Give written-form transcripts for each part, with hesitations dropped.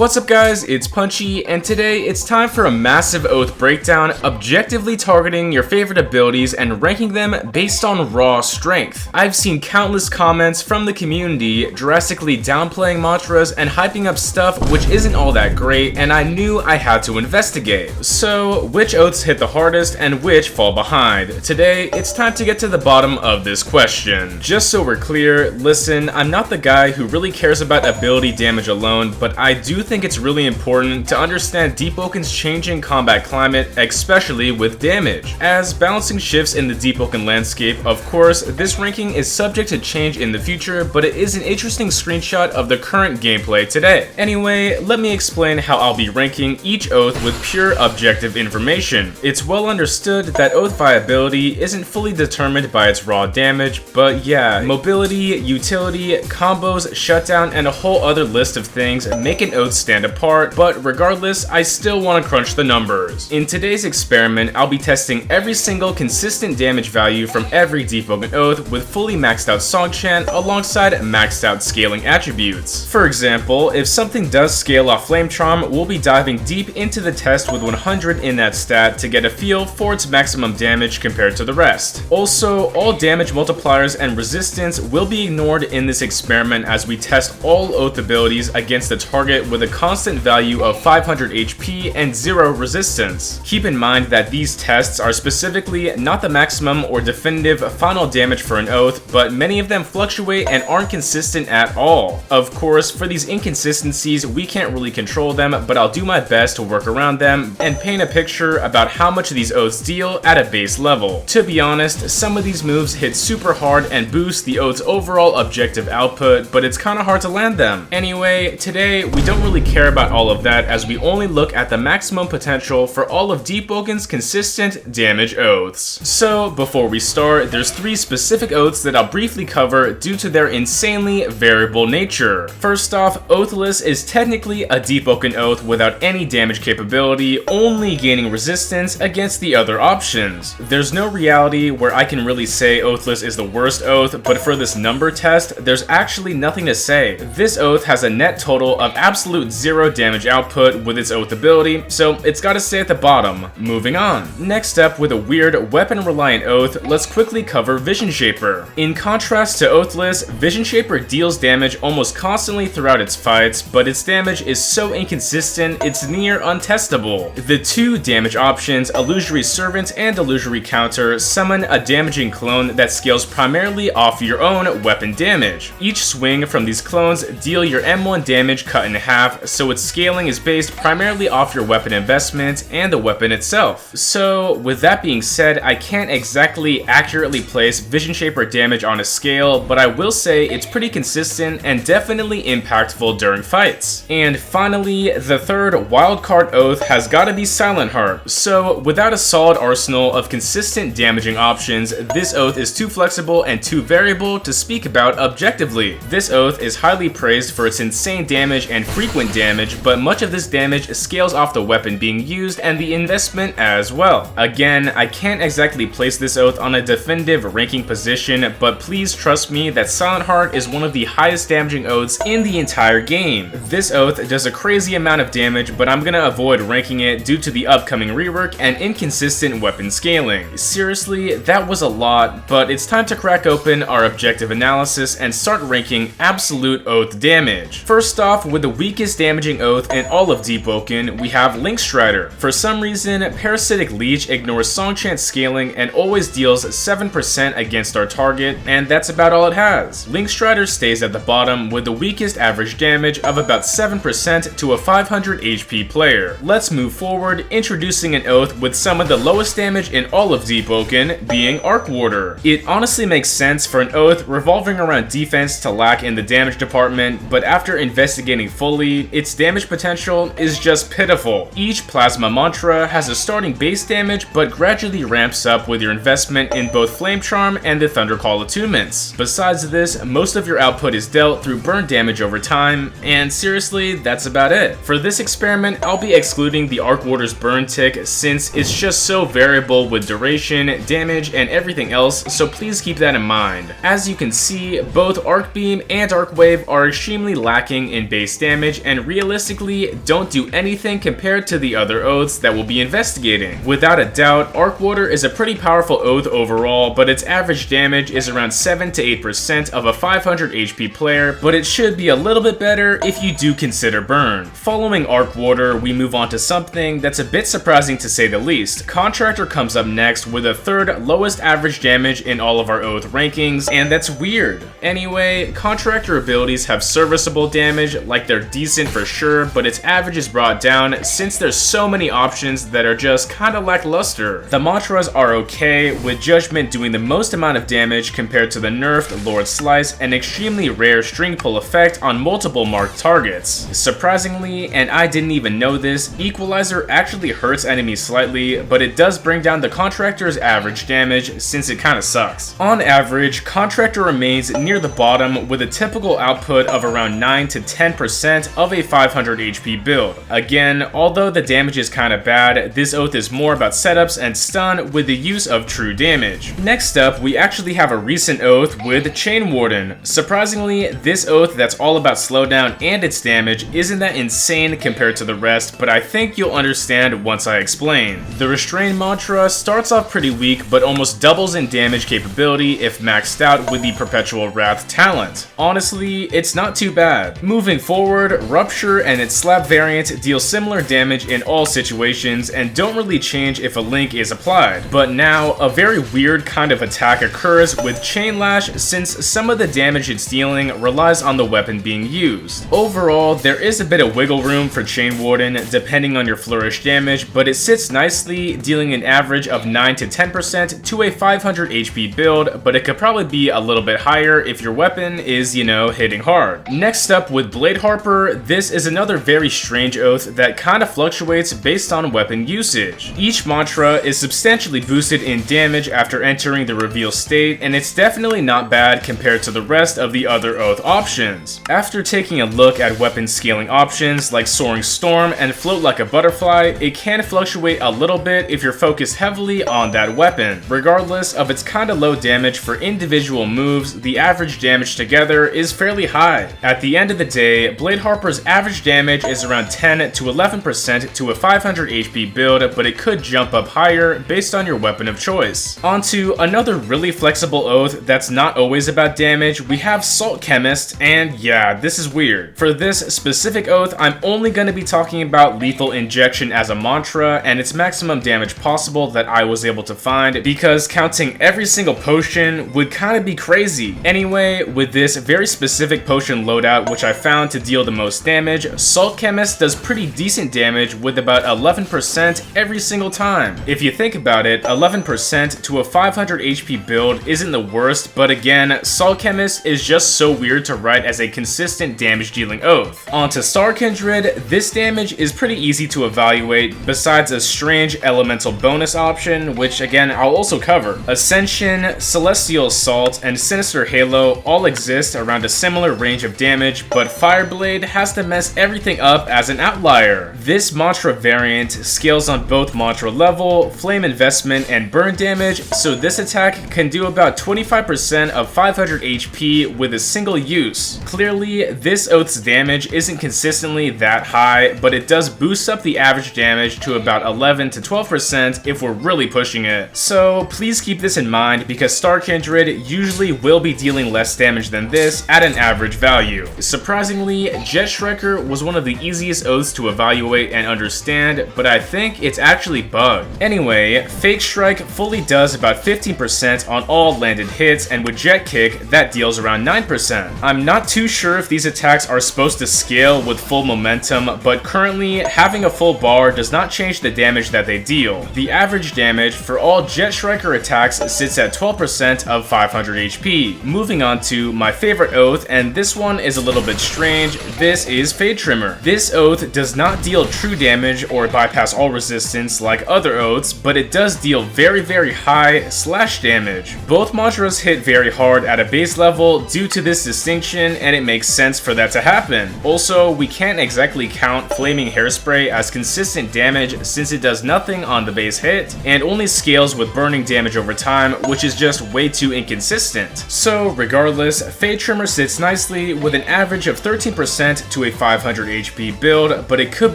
What's up guys, it's Punchy, and today it's time for a massive oath breakdown, objectively targeting your favorite abilities and ranking them based on raw strength. I've seen countless comments from the community drastically downplaying mantras and hyping up stuff which isn't all that great, and I knew I had to investigate. So, which oaths hit the hardest and which fall behind? Today, it's time to get to the bottom of this question. Just so we're clear, listen, I'm not the guy who really cares about ability damage alone, but I do think it's really important to understand Deepwoken's changing combat climate, especially with damage. As balancing shifts in the Deepwoken landscape, of course, this ranking is subject to change in the future, but it is an interesting screenshot of the current gameplay today. Anyway, let me explain how I'll be ranking each oath with pure objective information. It's well understood that oath viability isn't fully determined by its raw damage, but yeah, mobility, utility, combos, shutdown, and a whole other list of things make an oath stand apart, but regardless, I still want to crunch the numbers. In today's experiment, I'll be testing every single consistent damage value from every Deepwoken oath with fully maxed out song chant alongside maxed out scaling attributes. For example, if something does scale off Flame Charm, we'll be diving deep into the test with 100 in that stat to get a feel for its maximum damage compared to the rest. Also, all damage multipliers and resistance will be ignored in this experiment as we test all oath abilities against the target with a constant value of 500 HP and 0 resistance. Keep in mind that these tests are specifically not the maximum or definitive final damage for an oath, but many of them fluctuate and aren't consistent at all. Of course, for these inconsistencies, we can't really control them, but I'll do my best to work around them and paint a picture about how much these oaths deal at a base level. To be honest, some of these moves hit super hard and boost the oath's overall objective output, but it's kinda hard to land them. Anyway, today we don't really care about all of that as we only look at the maximum potential for all of Deepwoken's consistent damage oaths. So before we start, there's 3 specific oaths that I'll briefly cover due to their insanely variable nature. First off, Oathless is technically a Deepwoken oath without any damage capability, only gaining resistance against the other options. There's no reality where I can really say Oathless is the worst oath, but for this number test, there's actually nothing to say. This oath has a net total of absolute 0 damage output with its oath ability, so it's gotta stay at the bottom. Moving on. Next up, with a weird weapon-reliant oath, let's quickly cover Visionshaper. In contrast to Oathless, Visionshaper deals damage almost constantly throughout its fights, but its damage is so inconsistent it's near untestable. The 2 damage options, Illusory Servant and Illusory Counter, summon a damaging clone that scales primarily off your own weapon damage. Each swing from these clones deal your M1 damage cut in half, so its scaling is based primarily off your weapon investment and the weapon itself. So, with that being said, I can't exactly accurately place Visionshaper damage on a scale, but I will say it's pretty consistent and definitely impactful during fights. And finally, the third Wildcard Oath has gotta be Silentheart. So, without a solid arsenal of consistent damaging options, this oath is too flexible and too variable to speak about objectively. This oath is highly praised for its insane damage and frequent damage, but much of this damage scales off the weapon being used and the investment as well. Again, I can't exactly place this oath on a definitive ranking position, but please trust me that Silentheart is one of the highest damaging oaths in the entire game. This oath does a crazy amount of damage, but I'm gonna avoid ranking it due to the upcoming rework and inconsistent weapon scaling. Seriously, that was a lot, but it's time to crack open our objective analysis and start ranking absolute oath damage. First off, with the weakest damaging oath in all of Deepwoken, we have Linkstrider. For some reason, Parasitic Leech ignores song chant scaling and always deals 7% against our target, and that's about all it has. Linkstrider stays at the bottom with the weakest average damage of about 7% to a 500 HP player. Let's move forward, introducing an oath with some of the lowest damage in all of Deepwoken, being Arcwarder. It honestly makes sense for an oath revolving around defense to lack in the damage department, but after investigating fully, its damage potential is just pitiful. Each plasma mantra has a starting base damage, but gradually ramps up with your investment in both Flame Charm and the Thundercall attunements. Besides this, most of your output is dealt through burn damage over time, and seriously, that's about it. For this experiment, I'll be excluding the Arcwarder's burn tick since it's just so variable with duration, damage, and everything else, so please keep that in mind. As you can see, both Arc Beam and Arc Wave are extremely lacking in base damage and realistically don't do anything compared to the other oaths that we'll be investigating. Without a doubt, Arcwarder is a pretty powerful oath overall, but its average damage is around 7 to 8% of a 500 HP player, but it should be a little bit better if you do consider burn. Following Arcwarder, we move on to something that's a bit surprising to say the least. Contractor comes up next with the third lowest average damage in all of our oath rankings, and that's weird. Anyway, Contractor abilities have serviceable damage, like they're decent for sure, but its average is brought down since there's so many options that are just kinda lackluster. The mantras are okay, with Judgment doing the most amount of damage compared to the nerfed Lord Slice, an extremely rare string pull effect on multiple marked targets. Surprisingly, and I didn't even know this, Equalizer actually hurts enemies slightly, but it does bring down the Contractor's average damage since it kinda sucks. On average, Contractor remains near the bottom with a typical output of around 9 to 10% of a 500 HP build. Again, although the damage is kinda bad, this oath is more about setups and stun with the use of true damage. Next up, we actually have a recent oath with Chainwarden. Surprisingly, this oath that's all about slowdown and its damage isn't that insane compared to the rest, but I think you'll understand once I explain. The Restrain mantra starts off pretty weak, but almost doubles in damage capability if maxed out with the Perpetual Wrath talent. Honestly, it's not too bad. Moving forward, Rupture and its slap variant deal similar damage in all situations and don't really change if a link is applied. But now, a very weird kind of attack occurs with Chain Lash since some of the damage it's dealing relies on the weapon being used. Overall, there is a bit of wiggle room for Chainwarden depending on your flourish damage, but it sits nicely, dealing an average of 9 to 10% to a 500 HP build, but it could probably be a little bit higher if your weapon is, you know, hitting hard. Next up with Bladeharper, this is another very strange oath that kind of fluctuates based on weapon usage. Each mantra is substantially boosted in damage after entering the reveal state, and it's definitely not bad compared to the rest of the other oath options. After taking a look at weapon scaling options like Soaring Storm and Float Like a Butterfly, it can fluctuate a little bit if you're focused heavily on that weapon. Regardless of its kinda low damage for individual moves, the average damage together is fairly high. At the end of the day, Bladeharper's average damage is around 10 to 11% to a 500 HP build, but it could jump up higher based on your weapon of choice. Onto another really flexible oath that's not always about damage, we have Saltchemist, and yeah, this is weird. For this specific oath, I'm only going to be talking about lethal injection as a mantra and its maximum damage possible that I was able to find, because counting every single potion would kind of be crazy. Anyway, with this very specific potion loadout which I found to deal the most damage, Saltchemist does pretty decent damage with about 11% every single time. If you think about it, 11% to a 500 HP build isn't the worst, but again, Saltchemist is just so weird to write as a consistent damage dealing oath. Onto Starkindred, this damage is pretty easy to evaluate besides a strange elemental bonus option, which again I'll also cover. Ascension, Celestial Assault, and Sinister Halo all exist around a similar range of damage, but Fireblade has to mess everything up as an outlier. This mantra variant scales on both mantra level, flame investment, and burn damage, so this attack can do about 25% of 500 HP with a single use. Clearly, this oath's damage isn't consistently that high, but it does boost up the average damage to about 11 to 12% if we're really pushing it. So please keep this in mind because Starkindred usually will be dealing less damage than this at an average value. Surprisingly, Jetstriker was one of the easiest oaths to evaluate and understand, but I think it's actually bugged. Anyway, Fake Strike fully does about 15% on all landed hits, and with Jet Kick, that deals around 9%. I'm not too sure if these attacks are supposed to scale with full momentum, but currently, having a full bar does not change the damage that they deal. The average damage for all Jetstriker attacks sits at 12% of 500 HP. Moving on to my favorite oath, and this one is a little bit strange, this is Fadetrimmer. This oath does not deal true damage or bypass all resistance like other oaths, but it does deal very high slash damage. Both mantras hit very hard at a base level due to this distinction, and it makes sense for that to happen. Also, we can't exactly count Flaming Hairspray as consistent damage since it does nothing on the base hit, and only scales with burning damage over time, which is just way too inconsistent. So regardless, Fadetrimmer sits nicely with an average of 13% to a 500 HP build, but it could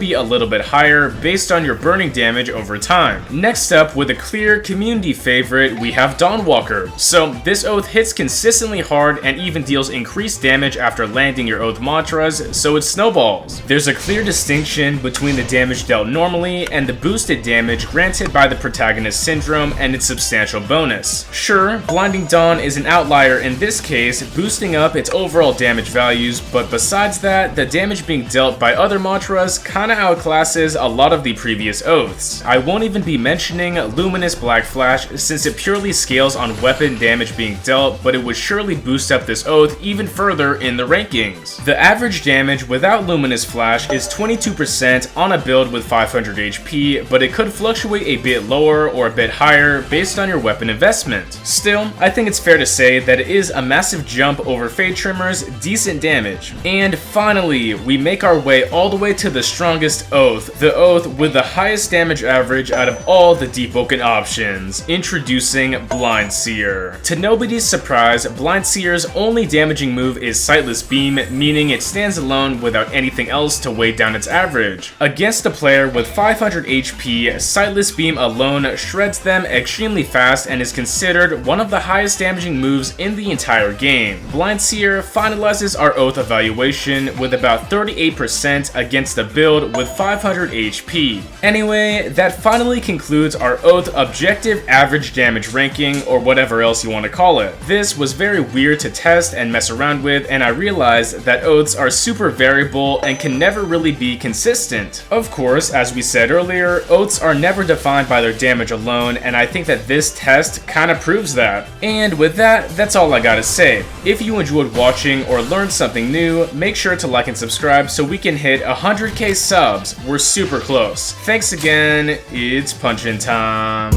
be a little bit higher based on your burning damage over time. Next up, with a clear community favorite, we have Dawnwalker. So this oath hits consistently hard and even deals increased damage after landing your oath mantras, so it snowballs. There's a clear distinction between the damage dealt normally and the boosted damage granted by the protagonist syndrome and its substantial bonus. Sure, Blinding Dawn is an outlier in this case, boosting up its overall damage values, but besides that, the damage being dealt by other mantras kinda outclasses a lot of the previous oaths. I won't even be mentioning Luminous Black Flash since it purely scales on weapon damage being dealt, but it would surely boost up this oath even further in the rankings. The average damage without Luminous Flash is 22% on a build with 500 HP, but it could fluctuate a bit lower or a bit higher based on your weapon investment. Still, I think it's fair to say that it is a massive jump over Fadetrimmer's decent damage. And finally, we make our way all the way to the strongest oath, the oath with the highest damage average out of all the Deepwoken options, introducing Blindseer. To nobody's surprise, Blindseer's only damaging move is Sightless Beam, meaning it stands alone without anything else to weigh down its average. Against a player with 500 HP, Sightless Beam alone shreds them extremely fast and is considered one of the highest damaging moves in the entire game. Blindseer finalizes our oath evaluation with about 38% against a build with 500 HP. Anyway, that finally concludes our oath objective average damage ranking, or whatever else you want to call it. This was very weird to test and mess around with, and I realized that oaths are super variable and can never really be consistent. Of course, as we said earlier, oaths are never defined by their damage alone, and I think that this test kinda proves that. And with that, that's all I gotta say. If you enjoyed watching or learned something new, make sure to like and subscribe so we can hit 100k subs. We're super close. Thanks again, it's punchin' time.